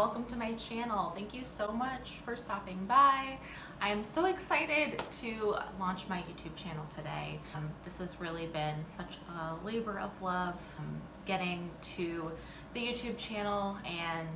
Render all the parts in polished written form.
welcome to my channel. Thank you so much for stopping by. I'm so excited to launch my YouTube channel today. This has really been such a labor of love, getting to the YouTube channel and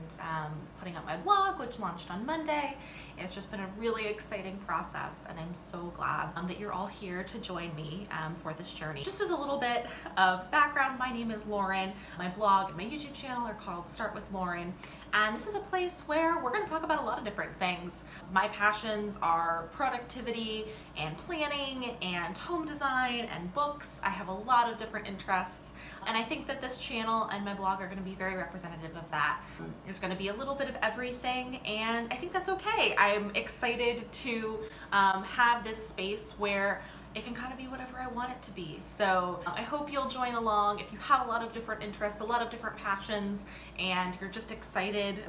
putting up my blog, which launched on Monday. It's just been a really exciting process, and I'm so glad that you're all here to join me for this journey. Just as a little bit of background, my name is Lauren. My blog and my YouTube channel are called Start with Lauren, and this is a place where we're going to talk about a lot of different things. My passions are productivity and planning and home design and books. I have a lot of different interests, and I think that this channel and my blog are going to be very representative of that. There's going to be a little bit of everything, and I think that's okay. I'm excited to have this space where it can kind of be whatever I want it to be. So I hope you'll join along if you have a lot of different interests, a lot of different passions, and you're just excited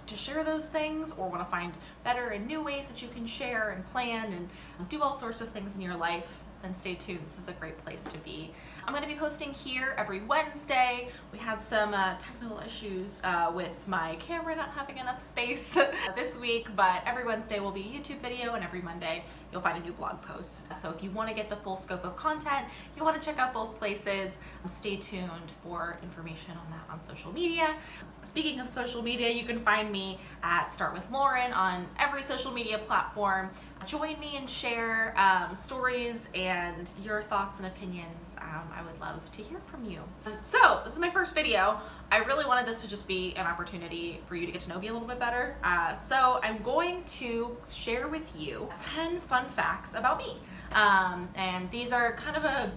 to share those things or want to find better and new ways that you can share and plan and do all sorts of things in your life. Then stay tuned. This is a great place to be. I'm going to be posting here every Wednesday. We had some technical issues with my camera not having enough space this week, but every Wednesday will be a YouTube video, and every Monday you'll find a new blog post. So if you want to get the full scope of content, you want to check out both places, stay tuned for information on that on social media. Speaking of social media, you can find me at Start with Lauren on every social media platform. Join me and share stories and your thoughts and opinions. I would love to hear from you. So this is my first video. I really wanted this to just be an opportunity for you to get to know me a little bit better. So I'm going to share with you 10 fun facts about me. And these are kind of a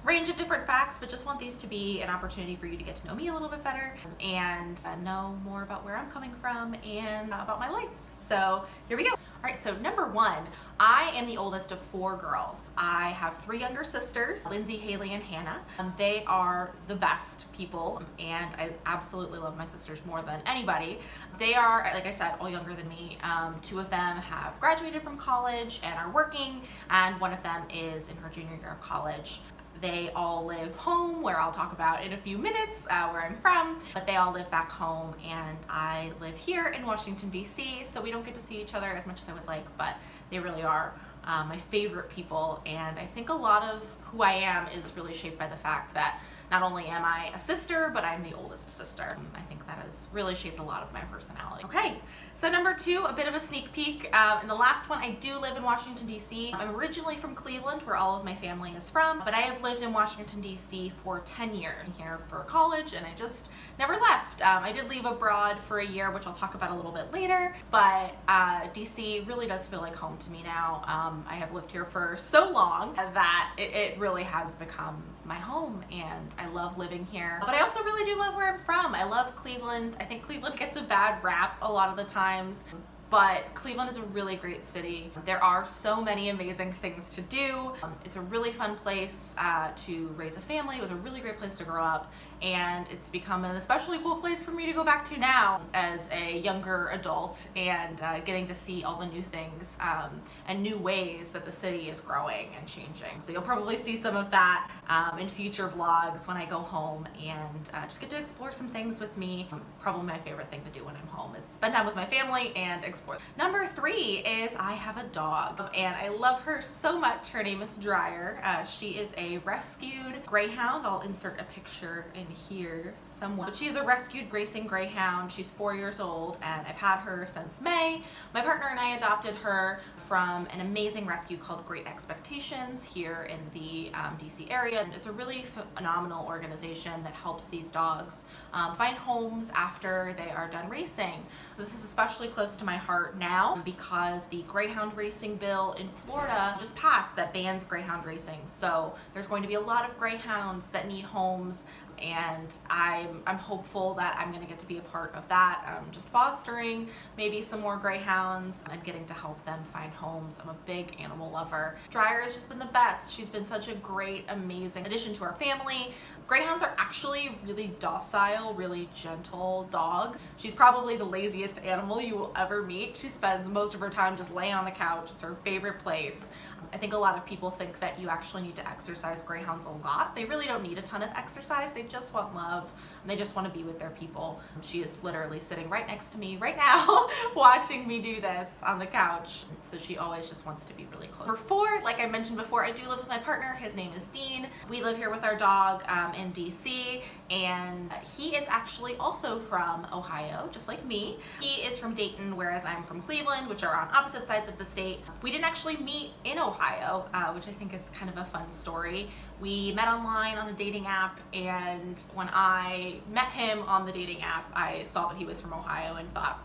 range of different facts, but just want these to be an opportunity for you to get to know me a little bit better and know more about where I'm coming from and about my life. So here we go. All right, so number one, I am the oldest of 4 girls. I have 3 younger sisters, Lindsay, Haley, and Hannah. They are the best people, and I absolutely love my sisters more than anybody. They are, like I said, all younger than me. 2 of them have graduated from college and are working, and one of them is in her junior year of college. They all live home, where I'll talk about in a few minutes where I'm from, but they all live back home, and I live here in Washington, D.C., so we don't get to see each other as much as I would like, but they really are my favorite people, and I think a lot of who I am is really shaped by the fact that not only am I a sister, but I'm the oldest sister. I think that has really shaped a lot of my personality. Okay, so number 2, a bit of a sneak peek. In the last one, I do live in Washington, D.C. I'm originally from Cleveland, where all of my family is from, but I have lived in Washington, D.C. for 10 years. I'm here for college, and I just never left. I did leave abroad for a year, which I'll talk about a little bit later, but DC really does feel like home to me now. I have lived here for so long that it really has become my home, and I love living here. But I also really do love where I'm from. I love Cleveland. I think Cleveland gets a bad rap a lot of the times, but Cleveland is a really great city. There are so many amazing things to do. It's a really fun place to raise a family. It was a really great place to grow up, and it's become an especially cool place for me to go back to now as a younger adult, and getting to see all the new things and new ways that the city is growing and changing. So you'll probably see some of that in future vlogs when I go home and just get to explore some things with me. Probably my favorite thing to do when I'm home is spend time with my family and explore. Number 3 is I have a dog, and I love her so much. Her name is Dryer. She is a rescued greyhound. I'll insert a picture in here somewhere. But she's a rescued racing greyhound. She's 4 years old, and I've had her since May. My partner and I adopted her from an amazing rescue called Great Expectations here in the DC area. It's a really phenomenal organization that helps these dogs find homes after they are done racing. This is especially close to my heart now because the greyhound racing bill in Florida just passed that bans greyhound racing. So there's going to be a lot of greyhounds that need homes, and I'm hopeful that I'm going to get to be a part of that, just fostering maybe some more greyhounds and getting to help them find homes. I'm a big animal lover. Dryer has just been the best. She's been such a great, amazing addition to our family. Greyhounds are actually really docile, really gentle dogs. She's probably the laziest animal you will ever meet. She spends most of her time just laying on the couch. It's her favorite place. I think a lot of people think that you actually need to exercise greyhounds a lot. They really don't need a ton of exercise. They just want love and they just want to be with their people. She is literally sitting right next to me right now watching me do this on the couch. So she always just wants to be really close. Number 4, like I mentioned before, I do live with my partner. His name is Dean. We live here with our dog in DC, and he is actually also from Ohio, just like me. He is from Dayton, whereas I'm from Cleveland, which are on opposite sides of the state. We didn't actually meet in Ohio, which I think is kind of a fun story. We met online on a dating app, and when I met him on the dating app, I saw that he was from Ohio and thought,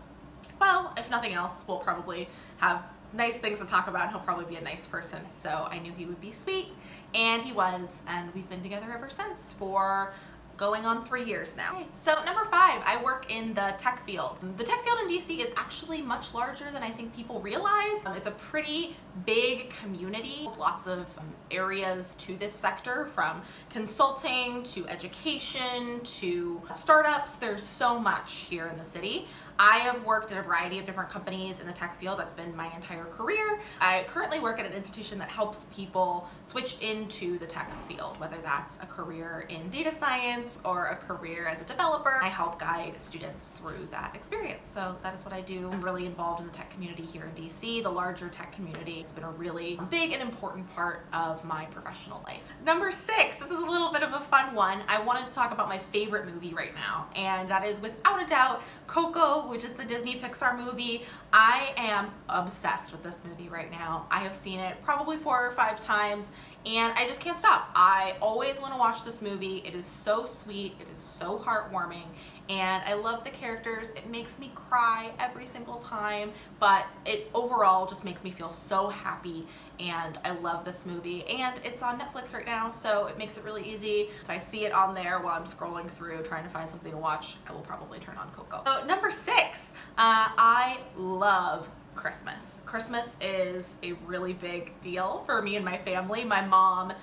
well, if nothing else, we'll probably have nice things to talk about and he'll probably be a nice person. So I knew he would be sweet, and he was, and we've been together ever since for going on 3 years now. So number 5, I work in the tech field. The tech field in DC is actually much larger than I think people realize. It's a pretty big community, lots of areas to this sector, from consulting to education to startups. There's so much here in the city. I have worked at a variety of different companies in the tech field. That's been my entire career. I currently work at an institution that helps people switch into the tech field, whether that's a career in data science or a career as a developer. I help guide students through that experience. So that is what I do. I'm really involved in the tech community here in DC, the larger tech community. It's been a really big and important part of my professional life. Number 6, this is a little bit of a fun one. I wanted to talk about my favorite movie right now, and that is without a doubt Coco, which is the Disney Pixar movie. I am obsessed with this movie right now. I have seen it probably 4 or 5 times, and I just can't stop. I always want to watch this movie. It is so sweet, it is so heartwarming, and I love the characters. It makes me cry every single time, but it overall just makes me feel so happy, and I love this movie. And it's on Netflix right now, so it makes it really easy. If I see it on there while I'm scrolling through trying to find something to watch, I will probably turn on Coco. So number 6, I love Christmas. Christmas is a really big deal for me and my family. My mom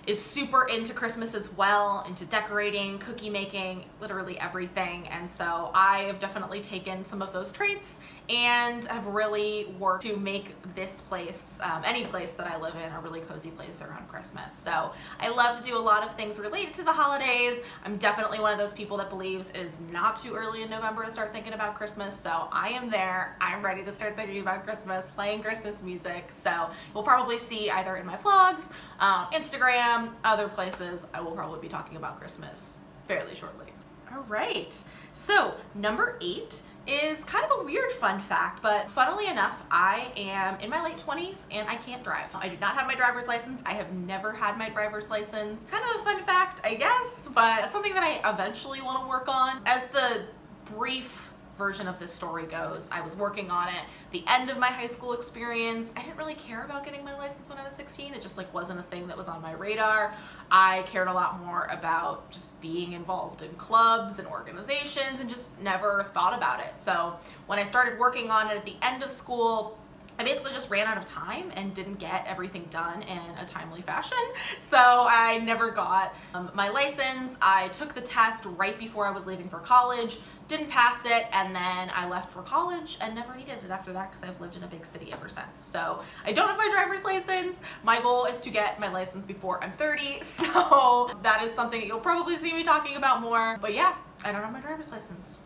is super into Christmas as well, into decorating, cookie making, literally everything. And so I have definitely taken some of those traits and have really worked to make this place, any place that I live in, a really cozy place around Christmas. So I love to do a lot of things related to the holidays. I'm definitely one of those people that believes it is not too early in November to start thinking about Christmas. So I am there. I'm ready to start thinking about Christmas, playing Christmas music. So you'll probably see either in my vlogs, Instagram, other places, I will probably be talking about Christmas fairly shortly. All right, so number 8 is kind of a weird fun fact, but funnily enough, I am in my late 20s and I can't drive. I do not have my driver's license. I have never had my driver's license. Kind of a fun fact, I guess, but something that I eventually want to work on. As the brief version of this story goes, I was working on it. The end of my high school experience, I didn't really care about getting my license when I was 16. It just like wasn't a thing that was on my radar. I cared a lot more about just being involved in clubs and organizations and just never thought about it. So when I started working on it at the end of school, I basically just ran out of time and didn't get everything done in a timely fashion. So I never got my license. I took the test right before I was leaving for college, didn't pass it, and then I left for college and never needed it after that because I've lived in a big city ever since. So I don't have my driver's license. My goal is to get my license before I'm 30. So that is something that you'll probably see me talking about more. But yeah, I don't have my driver's license.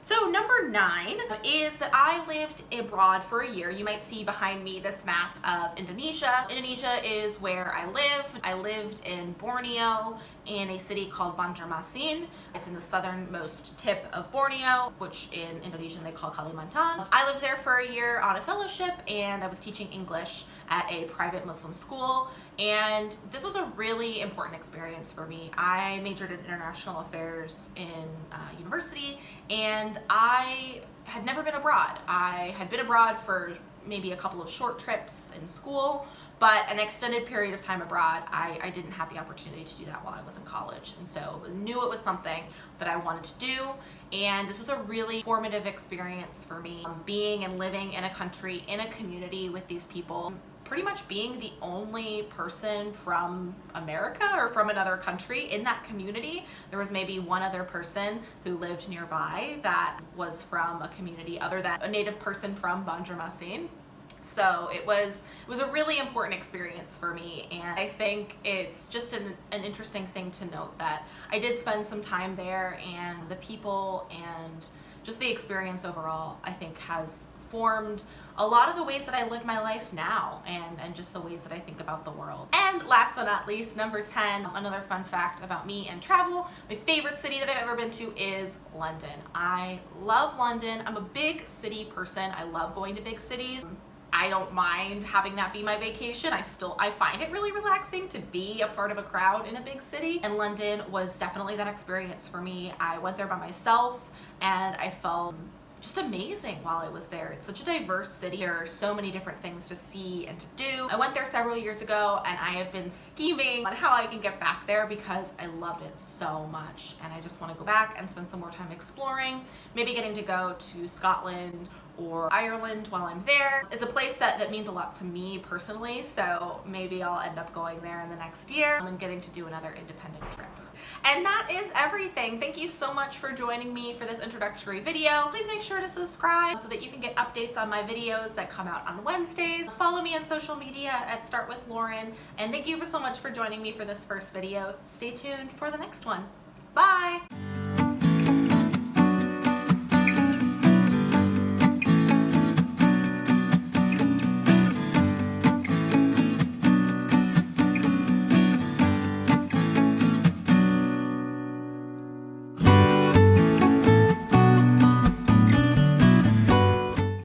So number 9 is that I lived abroad for a year. You might see behind me this map of Indonesia. Indonesia is where I live. I lived in Borneo in a city called Banjarmasin. It's in the southernmost tip of Borneo, which in Indonesian they call Kalimantan. I lived there for a year on a fellowship, and I was teaching English at a private Muslim school. And this was a really important experience for me. I majored in international affairs in university, and I had never been abroad. I had been abroad for maybe a couple of short trips in school, but an extended period of time abroad, I didn't have the opportunity to do that while I was in college. And so I knew it was something that I wanted to do. And this was a really formative experience for me, being and living in a country, in a community with these people, pretty much being the only person from America or from another country in that community. There was maybe one other person who lived nearby that was from a community other than a native person from Banjarmasin. So it was a really important experience for me, and I think it's just an interesting thing to note that I did spend some time there, and the people and just the experience overall I think has formed a lot of the ways that I live my life now, and just the ways that I think about the world. And last but not least, number 10, another fun fact about me and travel, my favorite city that I've ever been to is London. I love London. I'm a big city person. I love going to big cities. I don't mind having that be my vacation. I find it really relaxing to be a part of a crowd in a big city, and London was definitely that experience for me. I went there by myself and I felt just amazing while I was there. It's such a diverse city. There are so many different things to see and to do. I went there several years ago, and I have been scheming on how I can get back there because I loved it so much, and I just want to go back and spend some more time exploring, maybe getting to go to Scotland or Ireland while I'm there. It's a place that means a lot to me personally, so maybe I'll end up going there in the next year and getting to do another independent trip. And that is everything. Thank you so much for joining me for this introductory video. Please make sure to subscribe so that you can get updates on my videos that come out on Wednesdays. Follow me on social media at Start With Lauren. And thank you so much for joining me for this first video. Stay tuned for the next one. Bye!